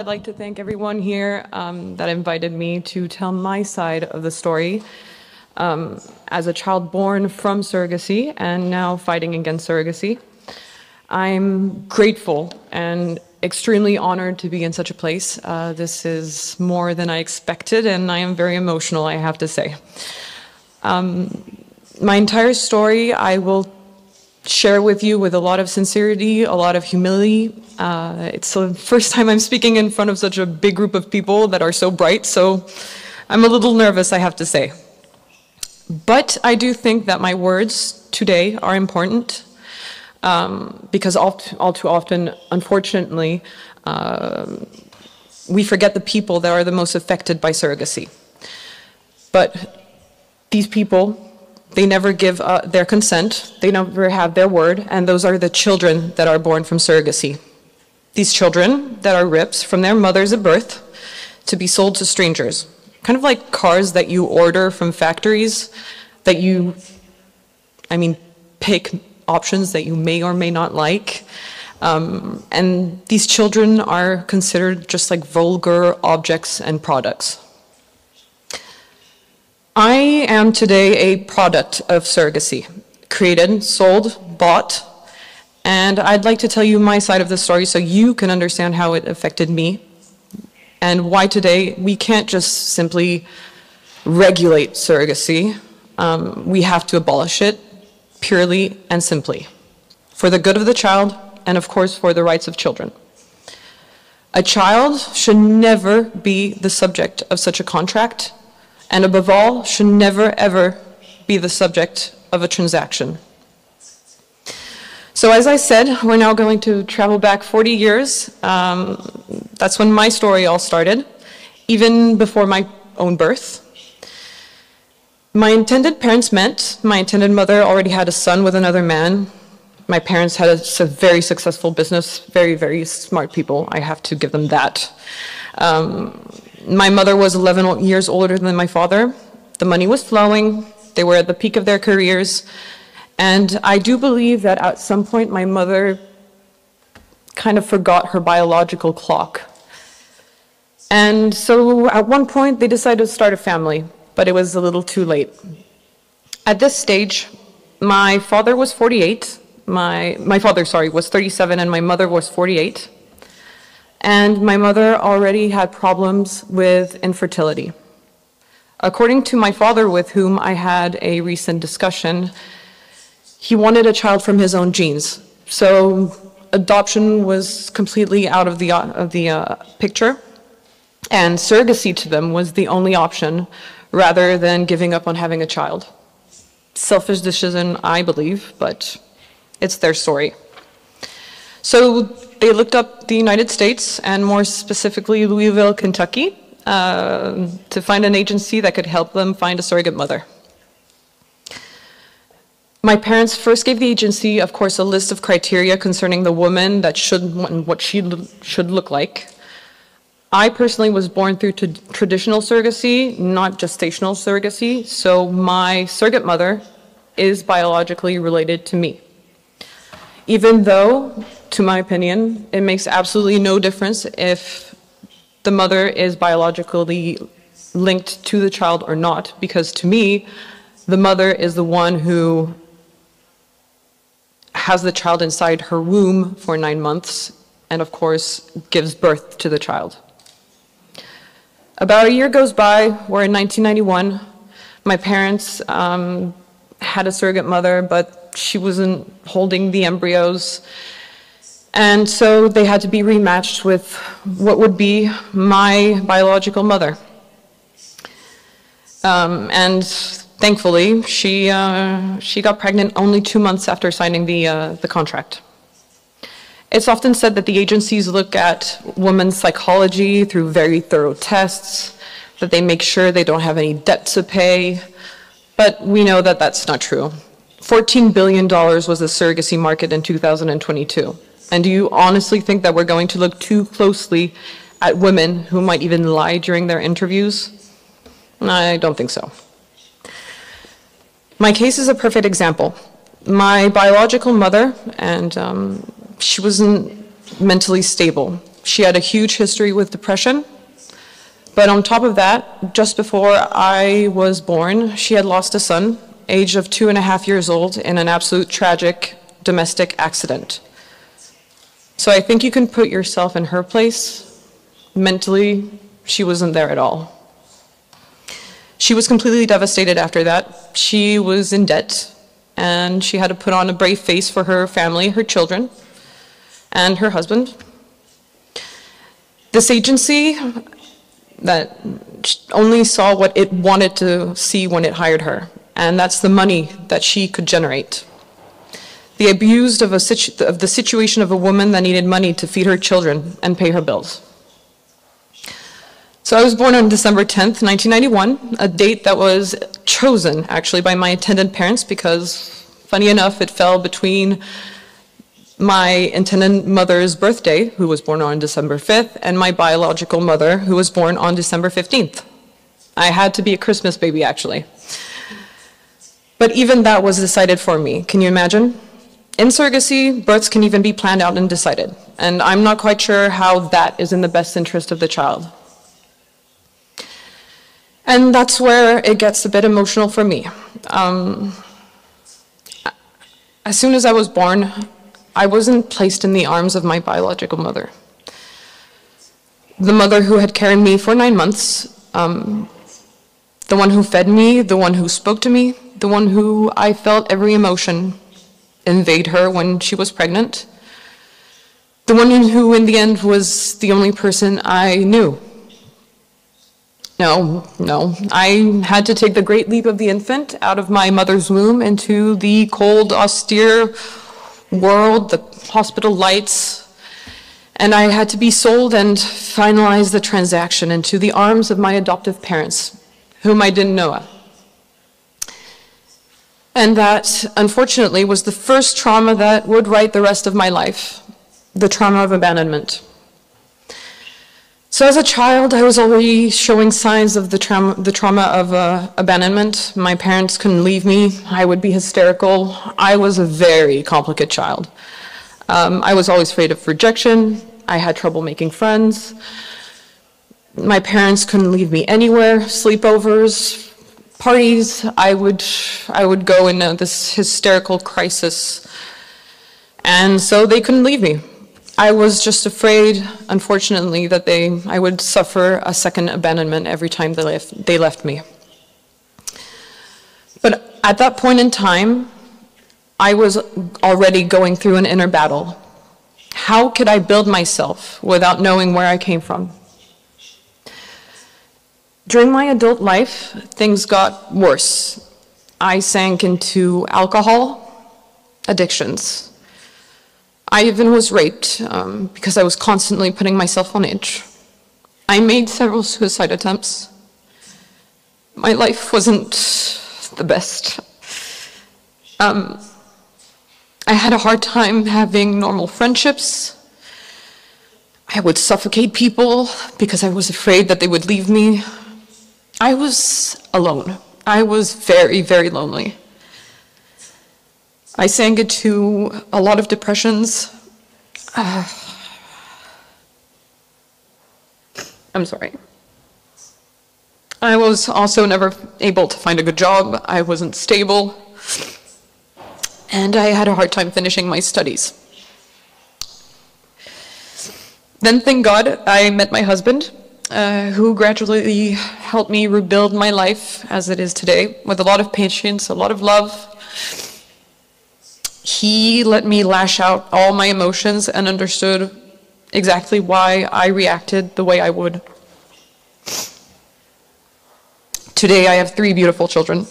I'd like to thank everyone here that invited me to tell my side of the story as a child born from surrogacy and now fighting against surrogacy. I'm grateful and extremely honored to be in such a place. This is more than I expected, and I am very emotional, I have to say. My entire story I will share with you with a lot of sincerity, a lot of humility. It's the first time I'm speaking in front of such a big group of people that are so bright, so I'm a little nervous, I have to say. But I do think that my words today are important because all too often, unfortunately, we forget the people that are the most affected by surrogacy. But these people, they never give their consent, they never have their word, and those are the children that are born from surrogacy. These children that are ripped from their mothers at birth to be sold to strangers. Kind of like cars that you order from factories that you, pick options that you may or may not like. And these children are considered just like vulgar objects and products. I am today a product of surrogacy, created, sold, bought, and I'd like to tell you my side of the story so you can understand how it affected me and why today we can't just simply regulate surrogacy. We have to abolish it purely and simply for the good of the child and, of course, for the rights of children. A child should never be the subject of such a contract, and above all, should never, ever be the subject of a transaction. So as I said, we're now going to travel back 40 years. That's when my story all started, even before my own birth. My intended parents met. My intended mother already had a son with another man. My parents had a very successful business, very, very smart people. I have to give them that. My mother was 11 years older than my father. The money was flowing. They were at the peak of their careers. And I do believe that at some point my mother kind of forgot her biological clock. And so at one point they decided to start a family, but it was a little too late. At this stage, my father was 48. My father, was 37 and my mother was 48. And my mother already had problems with infertility. According to my father, with whom I had a recent discussion, he wanted a child from his own genes. So adoption was completely out of the picture, and surrogacy to them was the only option rather than giving up on having a child. Selfish decision, I believe, but it's their story. So they looked up the United States, and more specifically Louisville, Kentucky, to find an agency that could help them find a surrogate mother. My parents first gave the agency, of course, a list of criteria concerning the woman that what she should look like. I personally was born through traditional surrogacy, not gestational surrogacy, so my surrogate mother is biologically related to me. Even though, to my opinion, it makes absolutely no difference if the mother is biologically linked to the child or not, because to me, the mother is the one who has the child inside her womb for 9 months and, of course, gives birth to the child. About a year goes by, we're in 1991. My parents had a surrogate mother, but she wasn't holding the embryos. And so they had to be rematched with what would be my biological mother. And thankfully, she got pregnant only 2 months after signing the contract. It's often said that the agencies look at women's psychology through very thorough tests, that they make sure they don't have any debt to pay, but we know that that's not true. $14 billion was the surrogacy market in 2022. And do you honestly think that we're going to look too closely at women who might even lie during their interviews? I don't think so. My case is a perfect example. My biological mother, and she wasn't mentally stable. She had a huge history with depression. But on top of that, just before I was born, she had lost a son, age of 2.5 years old, in an absolute tragic domestic accident. So I think you can put yourself in her place. Mentally, she wasn't there at all. She was completely devastated after that. She was in debt, and she had to put on a brave face for her family, her children, and her husband. This agency that only saw what it wanted to see when it hired her, and that's the money that she could generate. They abused of the situation of a woman that needed money to feed her children and pay her bills. So I was born on December 10th, 1991, a date that was chosen actually by my intended parents because, funny enough, it fell between my intended mother's birthday, who was born on December 5th, and my biological mother, who was born on December 15th. I had to be a Christmas baby, actually. But even that was decided for me. Can you imagine? In surrogacy, births can even be planned out and decided. And I'm not quite sure how that is in the best interest of the child. And that's where it gets a bit emotional for me. As soon as I was born, I wasn't placed in the arms of my biological mother. The mother who had carried me for 9 months, the one who fed me, the one who spoke to me, the one who I felt every emotion invade her when she was pregnant, the one who in the end was the only person I knew. No, I had to take the great leap of the infant out of my mother's womb into the cold, austere world, the hospital lights, and I had to be sold and finalize the transaction into the arms of my adoptive parents, whom I didn't know. And that, unfortunately, was the first trauma that would write the rest of my life, the trauma of abandonment. So as a child, I was already showing signs of the trauma of abandonment. My parents couldn't leave me. I would be hysterical. I was a very complicated child. I was always afraid of rejection. I had trouble making friends. My parents couldn't leave me anywhere. Sleepovers, parties, I would go in this hysterical crisis. And so they couldn't leave me. I was just afraid, unfortunately, that I would suffer a second abandonment every time they left me. But at that point in time, I was already going through an inner battle. How could I build myself without knowing where I came from? During my adult life, things got worse. I sank into alcohol, addictions. I even was raped because I was constantly putting myself on edge. I made several suicide attempts. My life wasn't the best. I had a hard time having normal friendships. I would suffocate people because I was afraid that they would leave me. I was alone. I was very, very lonely. I sank into a lot of depressions. I'm sorry. I was also never able to find a good job. I wasn't stable. And I had a hard time finishing my studies. Then, thank God, I met my husband, who gradually helped me rebuild my life as it is today, with a lot of patience, a lot of love. He let me lash out all my emotions and understood exactly why I reacted the way I would. Today I have 3 beautiful children,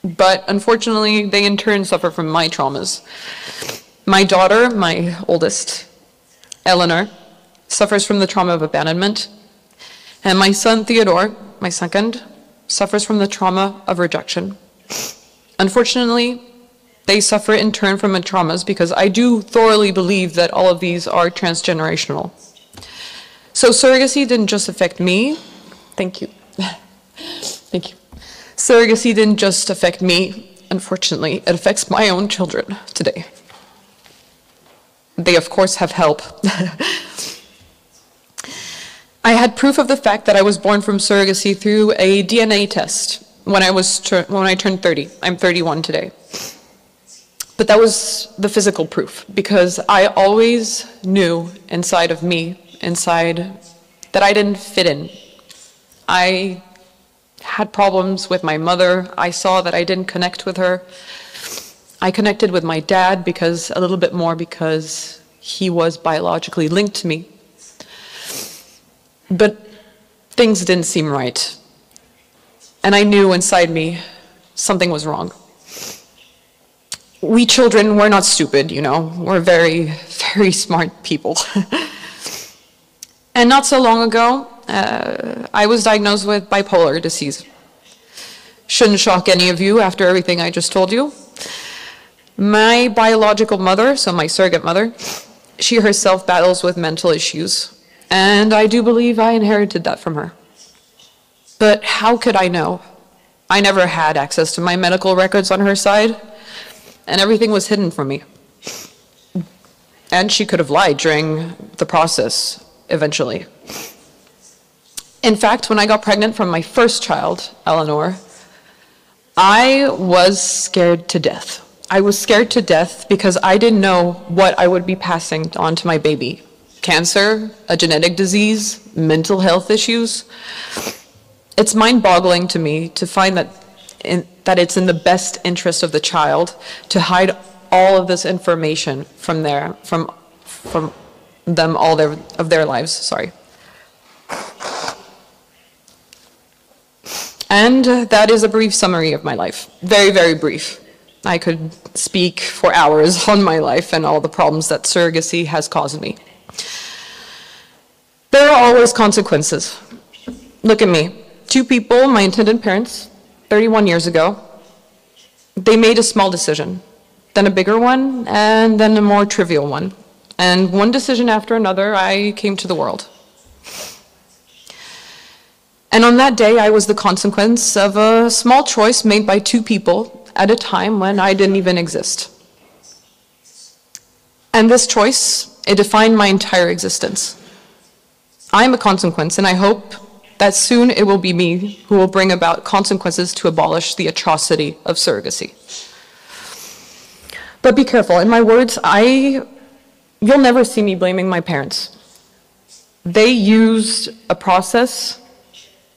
but unfortunately they in turn suffer from my traumas. My daughter, my oldest, Eleanor, suffers from the trauma of abandonment, and my son Theodore, my second, suffers from the trauma of rejection. Unfortunately, they suffer in turn from my traumas because I do thoroughly believe that all of these are transgenerational. So surrogacy didn't just affect me. Thank you. Thank you. Surrogacy didn't just affect me. Unfortunately, it affects my own children today. They, of course, have help. had proof of the fact that I was born from surrogacy through a DNA test when I turned 30. I'm 31 today. But that was the physical proof, because I always knew inside of me, that I didn't fit in. I had problems with my mother. I saw that I didn't connect with her. I connected with my dad a little bit more because he was biologically linked to me. But things didn't seem right. And I knew inside me something was wrong. We children, we're not stupid, you know. We're very, very smart people. And not so long ago, I was diagnosed with bipolar disease. Shouldn't shock any of you after everything I just told you. My biological mother, so my surrogate mother, she herself battles with mental issues. And I do believe I inherited that from her. But how could I know? I never had access to my medical records on her side, and everything was hidden from me. And she could have lied during the process, eventually. In fact, when I got pregnant from my first child, Eleanor, I was scared to death. I was scared to death because I didn't know what I would be passing on to my baby. Cancer, a genetic disease, mental health issues. It's mind-boggling to me to find that it's in the best interest of the child to hide all of this information from them all of their lives. Sorry. And that is a brief summary of my life. Very, very brief. I could speak for hours on my life and all the problems that surrogacy has caused me. There are always consequences. Look at me. Two people, my intended parents, 31 years ago, they made a small decision, then a bigger one, and then a more trivial one. And one decision after another, I came to the world. And on that day, I was the consequence of a small choice made by two people at a time when I didn't even exist. And this choice, it defined my entire existence. I'm a consequence, and I hope that soon it will be me who will bring about consequences to abolish the atrocity of surrogacy. But be careful. In my words, you'll never see me blaming my parents. They used a process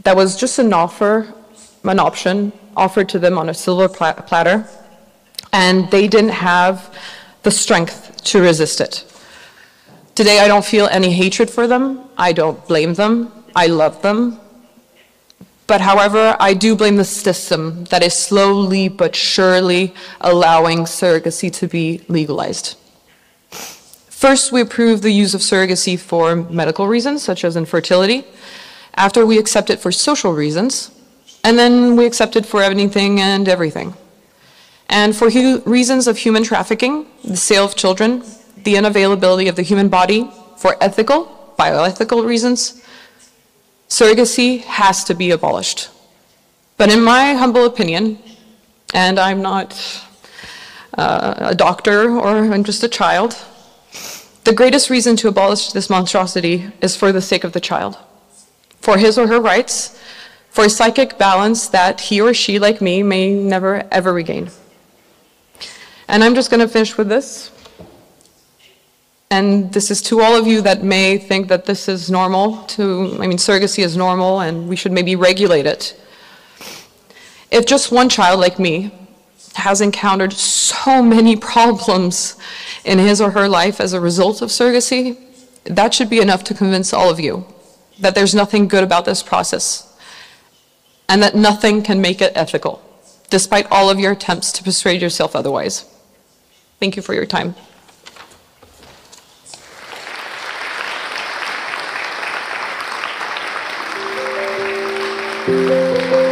that was just an option offered to them on a silver platter, and they didn't have the strength to resist it. Today, I don't feel any hatred for them. I don't blame them. I love them. But however, I do blame the system that is slowly but surely allowing surrogacy to be legalized. First, we approve the use of surrogacy for medical reasons, such as infertility. After, we accept it for social reasons. And then we accept it for anything and everything. And for reasons of human trafficking, the sale of children, the unavailability of the human body, for ethical, bioethical reasons, surrogacy has to be abolished. But in my humble opinion, and I'm not a doctor or I'm just a child, the greatest reason to abolish this monstrosity is for the sake of the child, for his or her rights, for a psychic balance that he or she, like me, may never ever regain. And I'm just going to finish with this. And this is to all of you that may think that this is normal, surrogacy is normal and we should maybe regulate it. If just one child like me has encountered so many problems in his or her life as a result of surrogacy, that should be enough to convince all of you that there's nothing good about this process and that nothing can make it ethical, despite all of your attempts to persuade yourself otherwise. Thank you for your time. Thank you.